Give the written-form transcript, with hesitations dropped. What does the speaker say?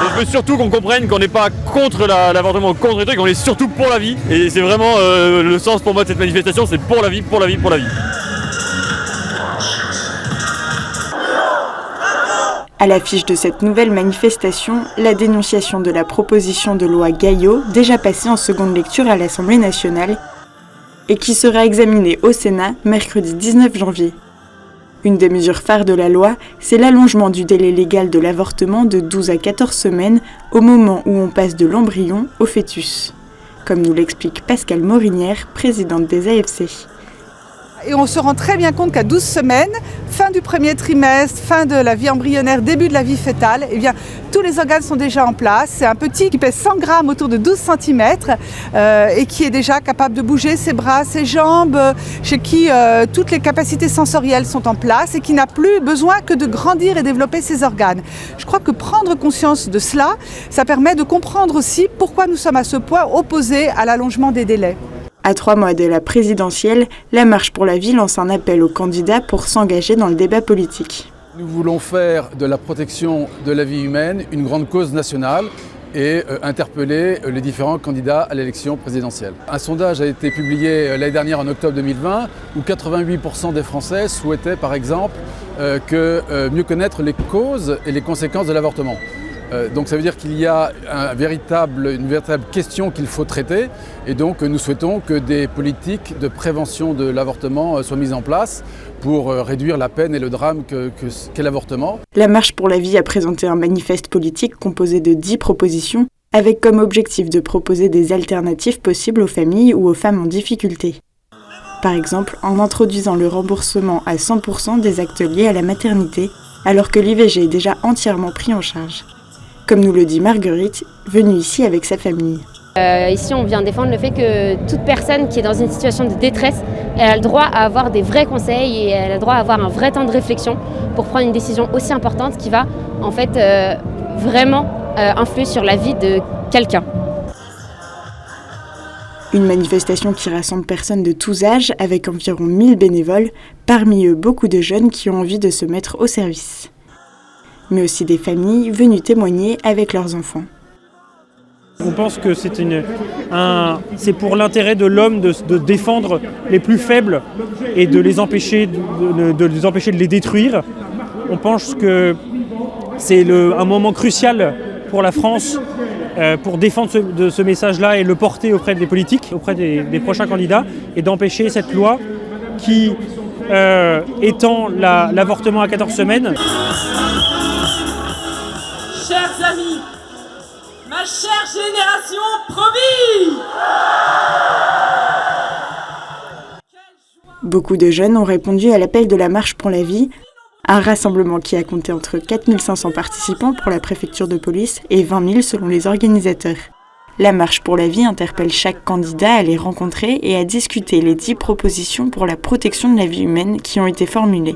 Je veux surtout qu'on comprenne qu'on n'est pas contre l'avortement, contre les trucs, on est surtout pour la vie. Et c'est vraiment le sens pour moi de cette manifestation, c'est pour la vie, pour la vie, pour la vie. À l'affiche de cette nouvelle manifestation, la dénonciation de la proposition de loi Gaillot, déjà passée en seconde lecture à l'Assemblée nationale, et qui sera examinée au Sénat mercredi 19 janvier. Une des mesures phares de la loi, c'est l'allongement du délai légal de l'avortement de 12 à 14 semaines au moment où on passe de l'embryon au fœtus. Comme nous l'explique Pascale Morinière, présidente des AFC. Et on se rend très bien compte qu'à 12 semaines, fin du premier trimestre, fin de la vie embryonnaire, début de la vie fœtale, eh bien, tous les organes sont déjà en place. C'est un petit qui pèse 100 grammes, autour de 12 cm, et qui est déjà capable de bouger ses bras, ses jambes, chez qui toutes les capacités sensorielles sont en place et qui n'a plus besoin que de grandir et développer ses organes. Je crois que prendre conscience de cela, ça permet de comprendre aussi pourquoi nous sommes à ce point opposés à l'allongement des délais. À 3 mois de la présidentielle, la Marche pour la vie lance un appel aux candidats pour s'engager dans le débat politique. Nous voulons faire de la protection de la vie humaine une grande cause nationale et interpeller les différents candidats à l'élection présidentielle. Un sondage a été publié l'année dernière en octobre 2020 où 88% des Français souhaitaient par exemple mieux connaître les causes et les conséquences de l'avortement. Donc ça veut dire qu'il y a une véritable question qu'il faut traiter et donc nous souhaitons que des politiques de prévention de l'avortement soient mises en place pour réduire la peine et le drame qu'est l'avortement. La Marche pour la vie a présenté un manifeste politique composé de 10 propositions avec comme objectif de proposer des alternatives possibles aux familles ou aux femmes en difficulté. Par exemple, en introduisant le remboursement à 100% des actes liés à la maternité alors que l'IVG est déjà entièrement pris en charge. Comme nous le dit Marguerite, venue ici avec sa famille. Ici, on vient défendre le fait que toute personne qui est dans une situation de détresse, elle a le droit à avoir des vrais conseils et elle a le droit à avoir un vrai temps de réflexion pour prendre une décision aussi importante qui va en fait vraiment influer sur la vie de quelqu'un. Une manifestation qui rassemble personnes de tous âges avec environ 1000 bénévoles, parmi eux beaucoup de jeunes qui ont envie de se mettre au service. Mais aussi des familles venues témoigner avec leurs enfants. On pense que c'est pour l'intérêt de l'homme de défendre les plus faibles et de les empêcher de les détruire. On pense que c'est un moment crucial pour la France pour défendre ce message-là et le porter auprès des politiques, auprès des prochains candidats, et d'empêcher cette loi qui étend l'avortement à 14 semaines. Chers amis, ma chère génération pro-vie! Beaucoup de jeunes ont répondu à l'appel de la Marche pour la vie, un rassemblement qui a compté entre 4500 participants pour la préfecture de police et 20 000 selon les organisateurs. La Marche pour la vie interpelle chaque candidat à les rencontrer et à discuter les 10 propositions pour la protection de la vie humaine qui ont été formulées.